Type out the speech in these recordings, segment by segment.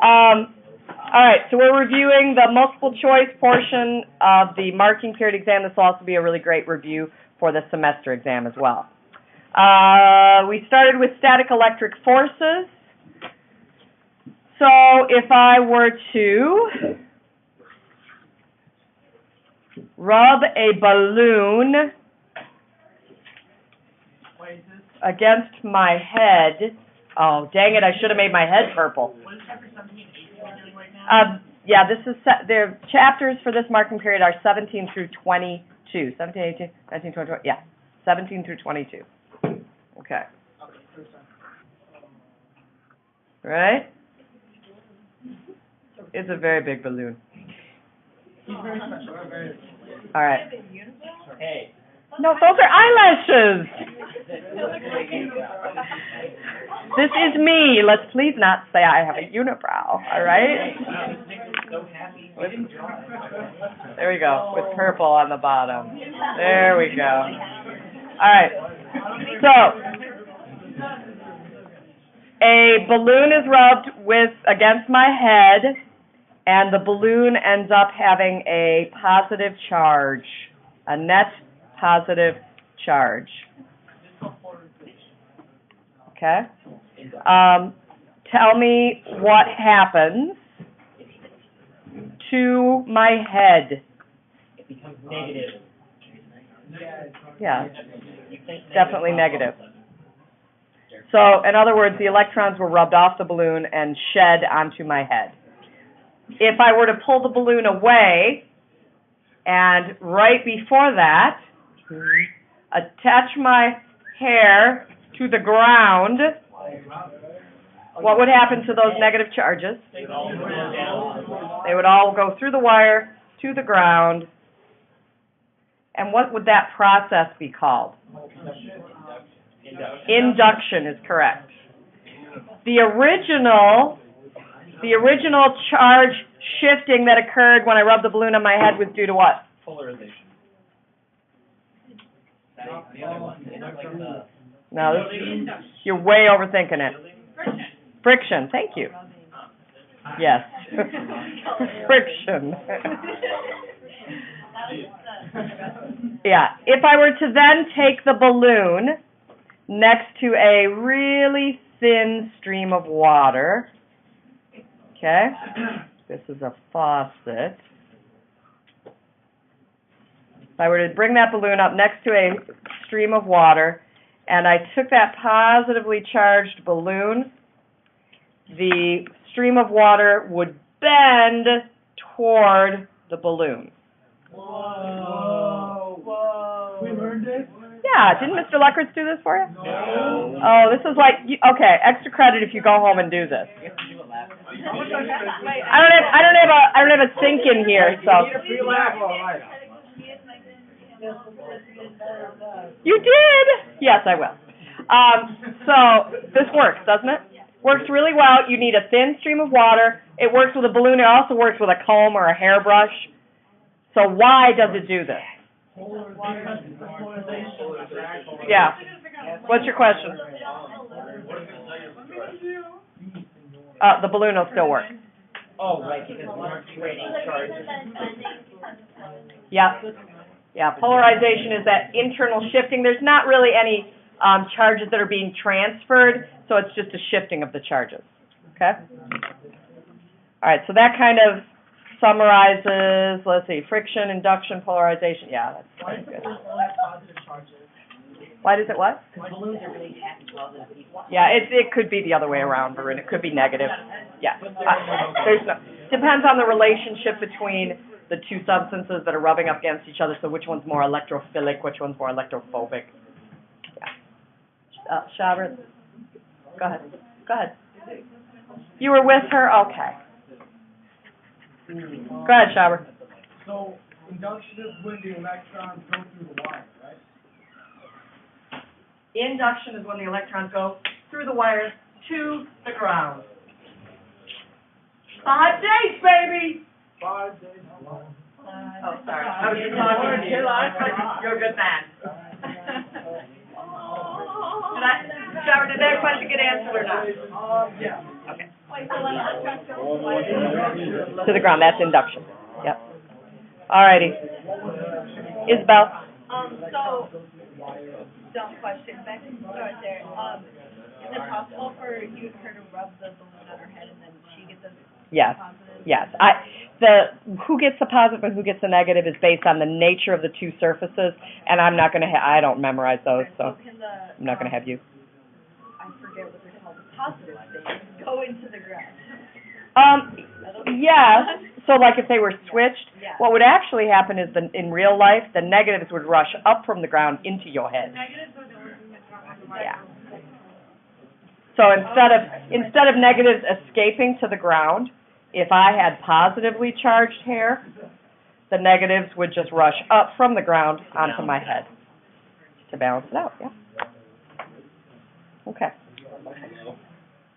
All right, so we're reviewing the multiple choice portion of the marking period exam. This will also be a really great review for the semester exam as well. We started with static electric forces. So if I were to rub a balloon against my head, oh, dang it, I should have made my head purple. What is chapter 17 and 18 we're doing right now? Yeah, this is the chapters for this marking period are 17 through 22. 17, 18, 19, 20, 20, yeah, 17 through 22. Okay. Right? It's a very big balloon. All right. Hey. No, those are eyelashes. This is me. Let's please not say I have a unibrow, all right? There we go, with purple on the bottom. There we go. All right. So, a balloon is rubbed against my head, and the balloon ends up having a positive charge, a net positive charge. Okay? Tell me what happens to my head. It becomes negative. Yeah, definitely negative. So, in other words, the electrons were rubbed off the balloon and shed onto my head. If I were to pull the balloon away, and right before that, attach my hair to the ground, what would happen to those negative charges? They would all go through the wire to the ground. And what would that process be called? Induction is correct. The original charge shifting that occurred when I rubbed the balloon on my head was due to what? Polarization. No, you're way overthinking it. Friction. Thank you. Yes. Friction. Yeah. If I were to then take the balloon next to a really thin stream of water, okay, this is a faucet. If I were to bring that balloon up next to a stream of water, and I took that positively charged balloon, the stream of water would bend toward the balloon. Whoa. Whoa. We learned this? Yeah, didn't Mr. Luckritz do this for you? No. Oh, this is like, okay, extra credit if you go home and do this. I don't have a sink in here, so. You did? Yes, I will. So this works, doesn't it? Works really well. You need a thin stream of water. It works with a balloon. It also works with a comb or a hairbrush. So why does it do this? Yeah. What's your question? The balloon will still work. Oh, right, because we aren't trading charges. Yeah. Yeah, polarization is that internal shifting. There's not really any charges that are being transferred, so it's just a shifting of the charges. Okay? All right, so that kind of summarizes, let's see, friction, induction, polarization. Yeah, that's good. Why does it what? Balloons are really happy to all those people. Yeah, it could be the other way around, Varun. It could be negative. Yeah. Depends on the relationship between the two substances that are rubbing up against each other, so which one's more electrophilic, which one's more electrophobic. Yeah. Shabra, go ahead. Go ahead. You were with her? Okay. Go ahead, Shabra. So, induction is when the electrons go through the wire, right? Induction is when the electrons go through the wires to the ground. 5 days, baby! 5 days. Oh, sorry. I was just talking to you. You're a good man. Trevor, did that question get answered or not? Yeah. Okay. To the ground, that's induction. Yep. All righty. Isabel? So, dumb question, back to start there, is it possible for her to rub the balloon on her head and then she gets a Yes. positive? Yes. Who gets the positive and who gets the negative is based on the nature of the two surfaces, and I'm not gonna I don't memorize those, so Can the, I'm not gonna have you. I forget what they're called, the positive thing, go into the ground? Yes, so like if they were switched, Yeah. what would actually happen is in real life, the negatives would rush up from the ground into your head. Yeah. So instead of negatives escaping to the ground, if I had positively charged hair, the negatives would just rush up from the ground onto my head to balance it out, yeah. Okay.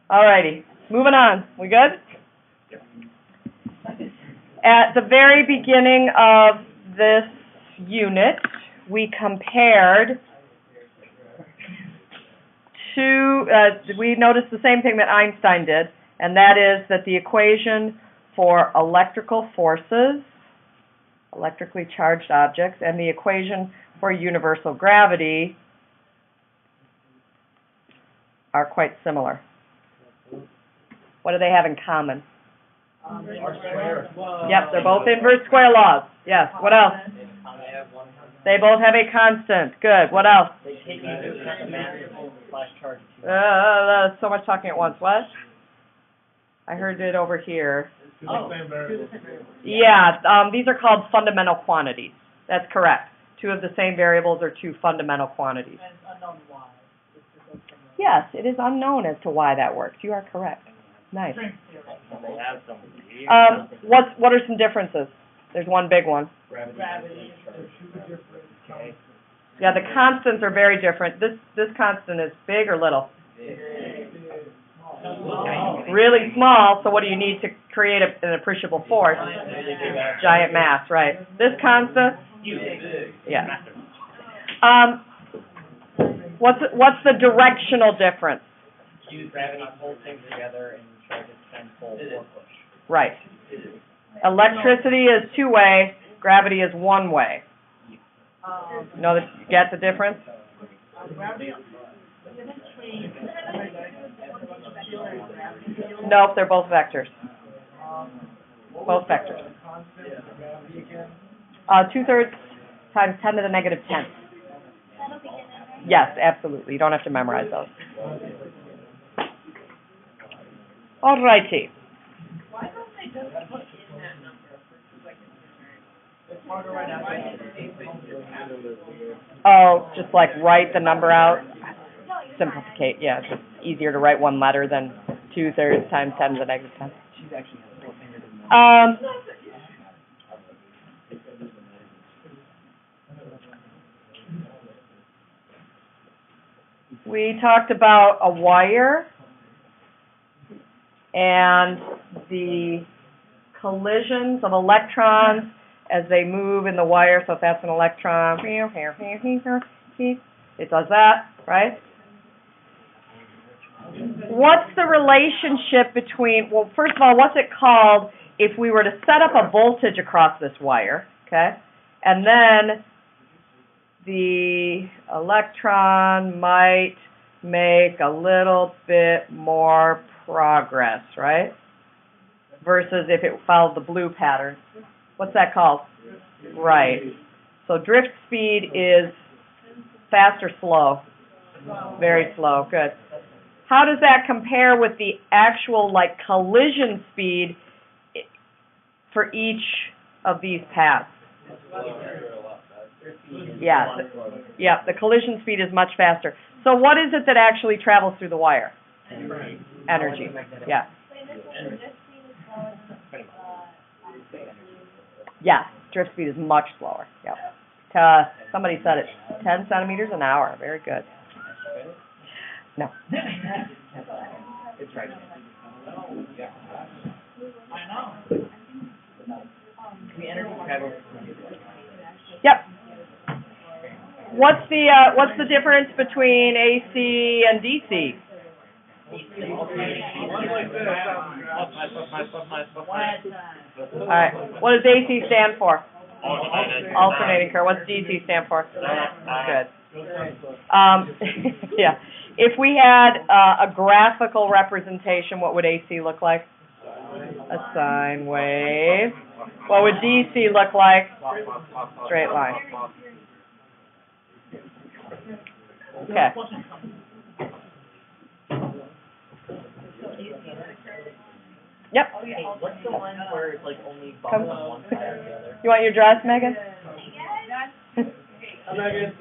All righty, moving on. We good? At the very beginning of this unit, we compared we noticed the same thing that Einstein did, and that is that the equation for electrical forces, electrically charged objects, and the equation for universal gravity are quite similar. What do they have in common? Yep, they're both inverse square laws. Yes, what else? They both have a constant. Good, what else? They take into account the mass slash charge. So much talking at once. What? I heard it over here. Oh. Yeah, these are called fundamental quantities. That's correct. Two of the same variables are two fundamental quantities. Yes, it is unknown as to why that works. You are correct. Nice. What are some differences? There's one big one. Yeah, the constants are very different. This constant is big or little? Really small, so what do you need to create an appreciable force? Giant mass, right. This constant? Yeah. What's the directional difference? Use gravity, hold things together, and charge it tenfold or push. Right. Electricity is two-way, gravity is one-way. Get the difference? Nope, they're both vectors. Both vectors. 2/3 times 10 to the negative 10th. Yes, absolutely. You don't have to memorize those. All righty. Why don't they just put in that number? Oh, just like write the number out. Simplificate, yeah. It's just easier to write one letter than 2/3 times 10 to the negative 10. We talked about a wire and the collisions of electrons as they move in the wire. So if that's an electron, it does that, right? What's the relationship between, well, first of all, what's it called if we were to set up a voltage across this wire, okay, and then the electron might make a little bit more progress, right? Versus if it followed the blue pattern. What's that called? Right. So drift speed is fast or slow? Very slow. Good. How does that compare with the actual, like, collision speed for each of these paths? Yeah. Yeah, the collision speed is much faster. So what is it that actually travels through the wire? Energy. Yeah. Yeah, drift speed is much slower. Yep. Somebody said it. 10 centimeters an hour. Very good. No. It's right. The energy travels. Yep. what's the difference between AC and DC? All right, what does AC stand for? Alternating current. What's DC stand for? Good. Yeah. If we had a graphical representation, what would AC look like? A sine wave. What would DC look like? Straight line. Okay. Yep. What's the one where it's like only bumps on one side or the other? You want your dress, Megan? Megan.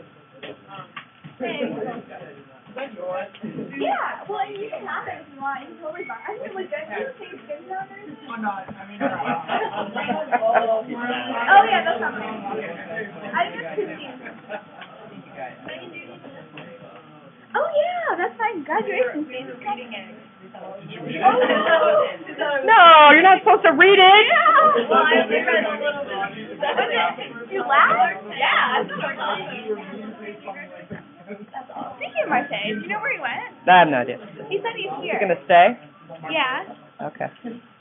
Yeah, well, you can have it if you want, it's totally fine. I feel like that, you take skin down there? I'm not, I mean, Oh, yeah, that's not mine. I think it's 15. Oh, yeah, that's fine, graduation season. Reading it. No, you're not supposed to read it. Well, I read a little bit. You laughed? Yeah, that's awesome. Speaking of Marseille, do you know where he went? I have no idea. He said he's here. He's gonna stay? Yeah. Okay.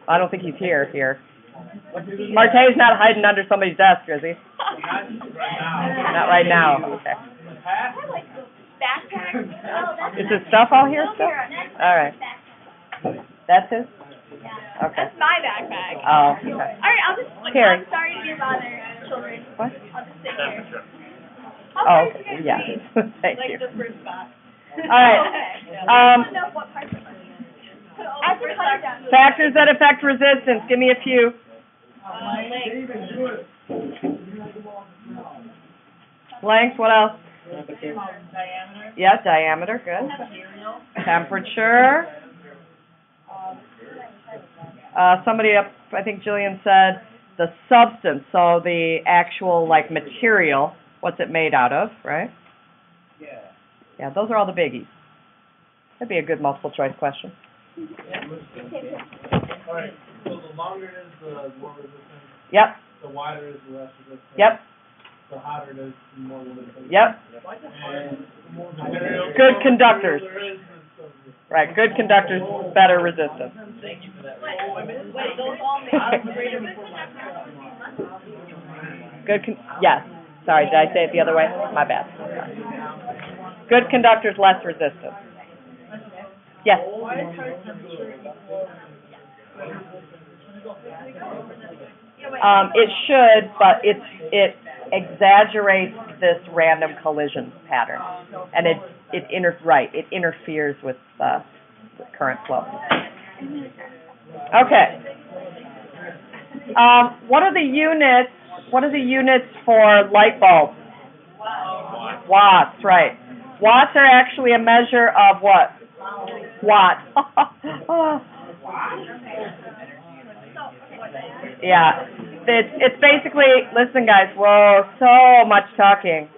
I don't think he's here. Marte's not hiding under somebody's desk, is he? Not right now. Okay. I like the backpack. Oh, that's Is his stuff all here still? All right. That's his? Yeah. Okay. That's my backpack. Oh, okay. All right, I'll just, Here. I'm sorry to be a bother, children. What? I'll just sit here. Oh, okay. Yeah. Thank Like you. the first spot. All right. I don't know what part of it. I have to cut it down. Factors that affect resistance. Give me a few. Length, what else? Diameter. Yeah, diameter, good. Temperature. Somebody up, I think Jillian said, the substance, so the actual, like, material, what's it made out of, right? Yeah. Yeah, those are all the biggies. That'd be a good multiple choice question. All right, so the longer it is, the more resistant, Yep, the wider it is, the less resistant. yep, The hotter it is, the more resistant. yep. And the more material. Good conductors. There is, Right, good conductors, better resistance. Thank you for that. Wait, those all make Yes, sorry, did I say it the other way? My bad. Good conductors, less resistance. Yes? It should, but it exaggerates this random collision pattern. And it interferes with the current flow. Okay. What are the units for light bulbs? Watts, right. Watts are actually a measure of what? Watt. Yeah. It's basically, listen guys, whoa, so much talking.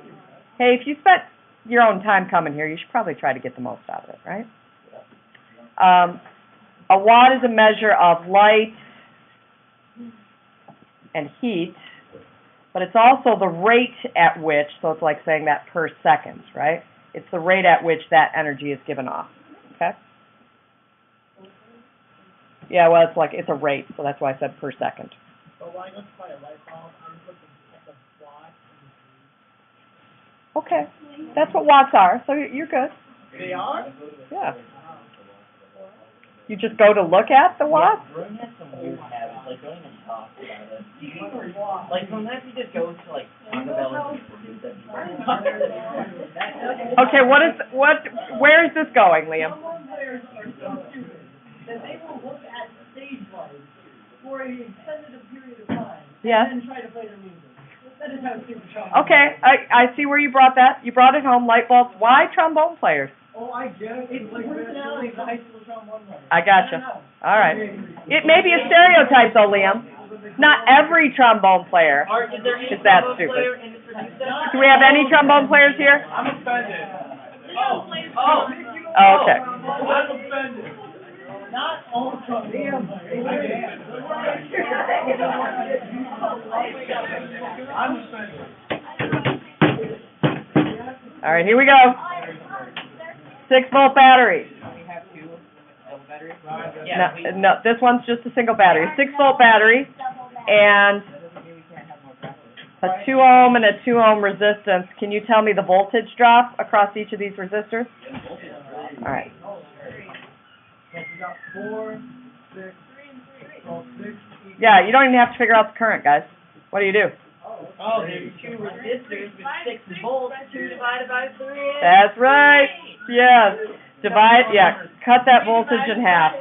Hey, if you spent your own time coming here, you should probably try to get the most out of it, right? A watt is a measure of light and heat, but it's also the rate at which, so it's like saying that per second, right? It's the rate at which that energy is given off, okay? Yeah, well, it's a rate, so that's why I said per second. So when I go to buy a light bulb, I'm looking at the watt. Okay, that's what watts are, so you're good. They are? Yeah. You just go to look at the watts? Rowan has some weird habits, like don't even talk about it. Like sometimes he just goes to like Taco Bell and produce it. Okay, where is this going, Liam? That they will look at stage lights for an extended period of time. Yeah. And then try to play their music. That is how super show. Okay, I see where you brought that. You brought it home, light bulbs. Why trombone players? Oh, I get it. It's like personality of the high school trombone player. I gotcha. All right. It may be a stereotype, though, Liam. Not every trombone player Is there any is that trombone stupid. player in this producer? Do we have any trombone players here? I'm offended. Oh, Oh, okay. I'm offended. Not all trombone players. I'm offended. All right, here we go. 6-volt battery. We have two double batteries? Right. Yeah, we, No, this one's just a single battery. 6-volt battery and a 2 ohm and a 2 ohm resistance. Can you tell me the voltage drop across each of these resistors? All right. So we got 4, 6, so 6. Yeah, you don't even have to figure out the current, guys. What do you do? oh, there's two resistors with 6 volts, 2 divided by 3 is... That's right. Yes. Divide, cut that voltage in half.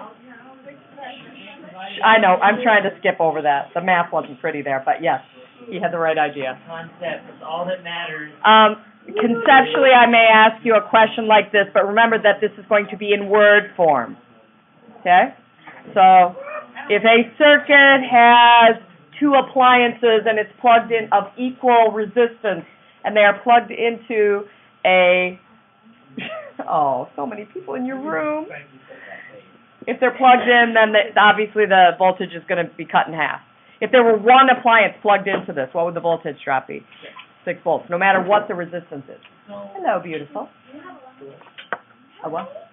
I know, I'm trying to skip over that. The math wasn't pretty there, but yes, he had the right idea. Concept is all that matters. Conceptually, I may ask you a question like this, but remember that this is going to be in word form. Okay? So, if a circuit has 2 appliances and it's plugged in of equal resistance, and they are plugged into a, oh, so many people in your room. If they're plugged in, then obviously the voltage is going to be cut in half. If there were one appliance plugged into this, what would the voltage drop be? 6 volts, no matter what the resistance is. Hello, beautiful. A what?